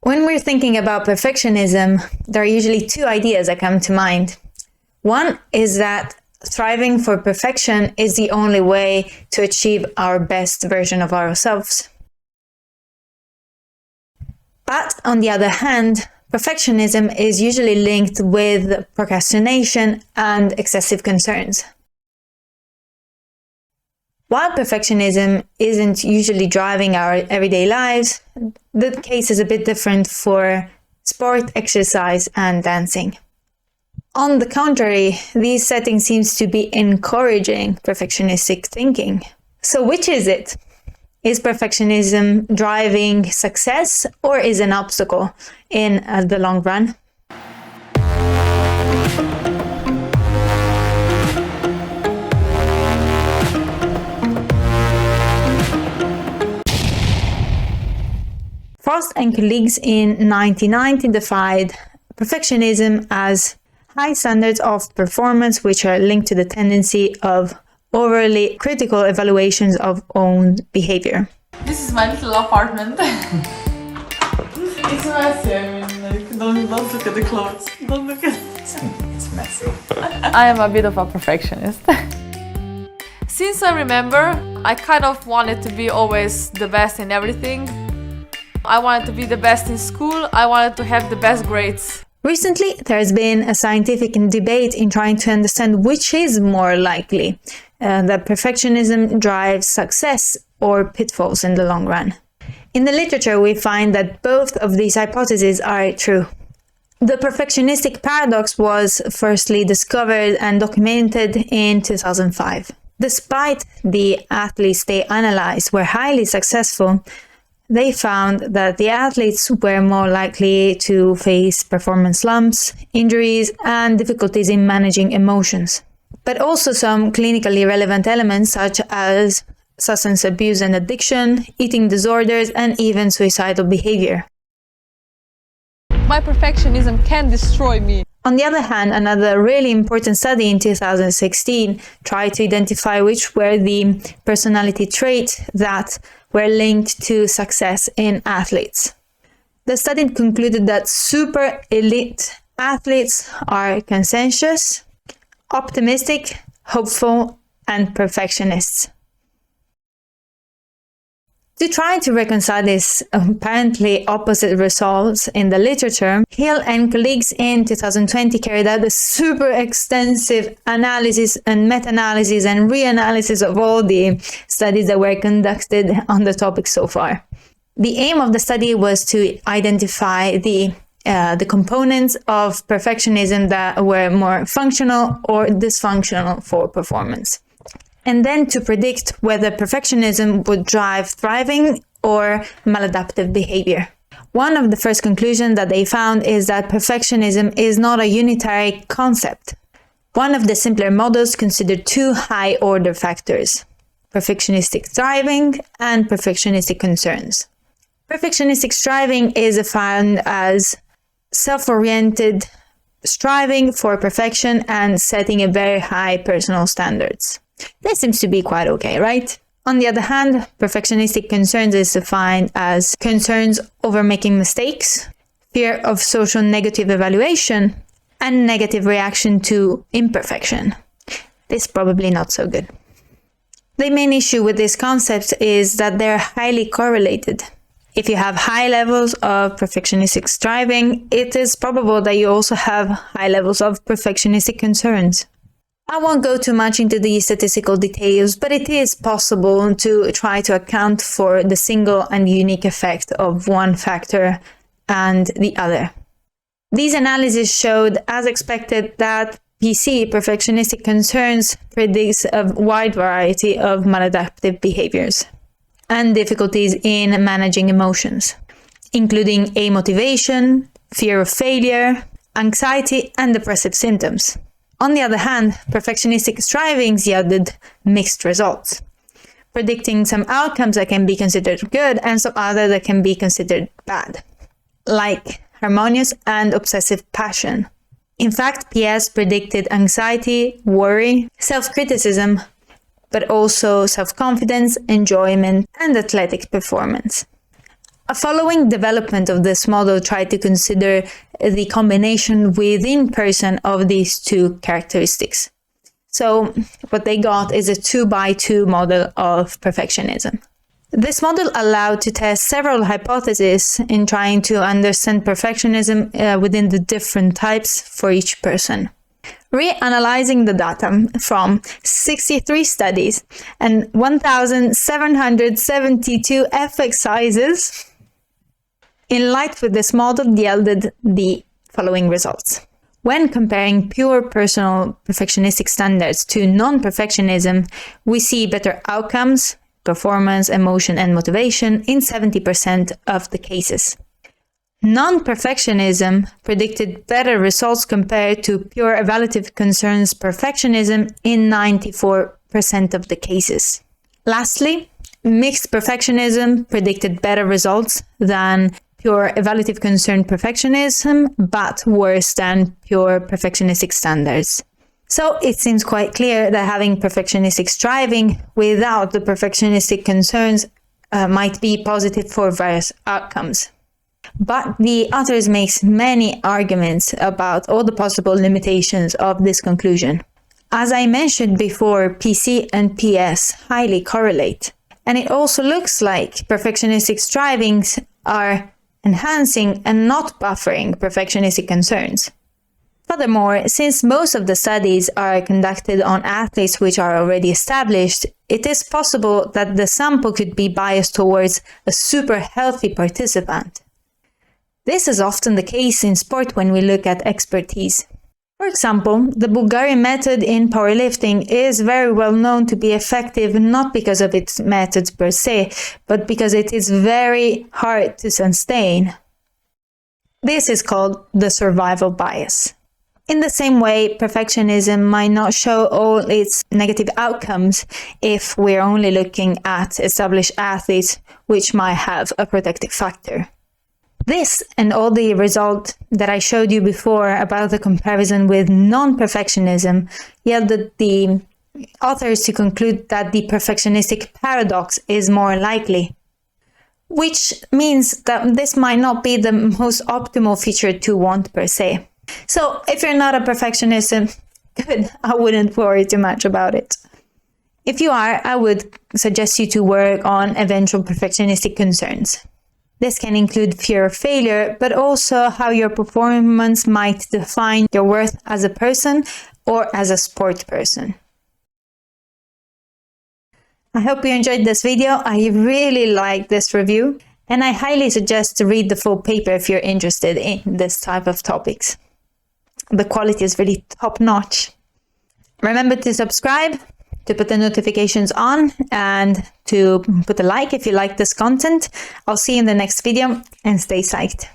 When we're thinking about perfectionism, there are usually two ideas that come to mind. One is that striving for perfection is the only way to achieve our best version of ourselves. But on the other hand, perfectionism is usually linked with procrastination and excessive concerns. While perfectionism isn't usually driving our everyday lives, the case is a bit different for sport, exercise, and dancing. On the contrary, these settings seems to be encouraging perfectionistic thinking. So which is it? Is perfectionism driving success or is an obstacle in the long run? Frost and colleagues in 1990 defined perfectionism as high standards of performance which are linked to the tendency of overly critical evaluations of own behavior. This is my little apartment. It's messy. I mean, don't look at the clothes. Don't look at it. It's messy. I am a bit of a perfectionist. Since I remember, I kind of wanted to be always the best in everything. I wanted to be the best in school. I wanted to have the best grades. Recently, there has been a scientific debate in trying to understand which is more likely, that perfectionism drives success or pitfalls in the long run. In the literature, we find that both of these hypotheses are true. The perfectionistic paradox was firstly discovered and documented in 2005. Despite the athletes they analyzed were highly successful, they found that the athletes were more likely to face performance slumps, injuries, and difficulties in managing emotions. But also some clinically relevant elements such as substance abuse and addiction, eating disorders, and even suicidal behavior. My perfectionism can destroy me. On the other hand, another really important study in 2016 tried to identify which were the personality traits that were linked to success in athletes. The study concluded that super elite athletes are conscientious, optimistic, hopeful, and perfectionists. To try to reconcile these apparently opposite results in the literature, Hill and colleagues in 2020 carried out a super extensive analysis and meta-analysis and reanalysis of all the studies that were conducted on the topic so far. The aim of the study was to identify the components of perfectionism that were more functional or dysfunctional for performance, and then to predict whether perfectionism would drive thriving or maladaptive behavior. One of the first conclusions that they found is that perfectionism is not a unitary concept. One of the simpler models considered two high-order factors: perfectionistic striving and perfectionistic concerns. Perfectionistic striving is defined as self-oriented striving for perfection and setting a very high personal standards. That seems to be quite okay, right? On the other hand, perfectionistic concerns is defined as concerns over making mistakes, fear of social negative evaluation, and negative reaction to imperfection. This is probably not so good. The main issue with these concepts is that they're highly correlated. If you have high levels of perfectionistic striving, it is probable that you also have high levels of perfectionistic concerns. I won't go too much into the statistical details, but it is possible to try to account for the single and unique effect of one factor and the other. These analyses showed, as expected, that PC, perfectionistic concerns, predicts a wide variety of maladaptive behaviors and difficulties in managing emotions, including amotivation, fear of failure, anxiety, and depressive symptoms. On the other hand, perfectionistic striving yielded mixed results, predicting some outcomes that can be considered good and some other that can be considered bad, like harmonious and obsessive passion. In fact, PS predicted anxiety, worry, self-criticism, but also self-confidence, enjoyment, and athletic performance. A following development of this model tried to consider the combination within person of these two characteristics. So what they got is a 2x2 model of perfectionism. This model allowed to test several hypotheses in trying to understand perfectionism within the different types for each person. Reanalyzing the data from 63 studies and 1,772 exercises, in light with this model yielded the following results. When comparing pure personal perfectionistic standards to non-perfectionism, we see better outcomes, performance, emotion, and motivation in 70% of the cases. Non-perfectionism predicted better results compared to pure evaluative concerns perfectionism in 94% of the cases. Lastly, mixed perfectionism predicted better results than pure evaluative concern perfectionism, but worse than pure perfectionistic standards. So it seems quite clear that having perfectionistic striving without the perfectionistic concerns might be positive for various outcomes. But the authors make many arguments about all the possible limitations of this conclusion. As I mentioned before, PC and PS highly correlate. And it also looks like perfectionistic strivings are enhancing and not buffering perfectionistic concerns. Furthermore, since most of the studies are conducted on athletes which are already established, it is possible that the sample could be biased towards a super healthy participant. This is often the case in sport when we look at expertise. For example, the Bulgarian method in powerlifting is very well known to be effective not because of its methods per se, but because it is very hard to sustain. This is called the survival bias. In the same way, perfectionism might not show all its negative outcomes if we're only looking at established athletes, which might have a protective factor. This and all the result that I showed you before about the comparison with non-perfectionism yielded the authors to conclude that the perfectionistic paradox is more likely, which means that this might not be the most optimal feature to want per se. So if you're not a perfectionist, good, I wouldn't worry too much about it. If you are, I would suggest you to work on eventual perfectionistic concerns. This can include fear of failure, but also how your performance might define your worth as a person or as a sport person. I hope you enjoyed this video. I really liked this review, and I highly suggest to read the full paper if you're interested in this type of topics. The quality is really top-notch. Remember to subscribe, to put the notifications on, and to put a like if you like this content. I'll see you in the next video, and stay psyched.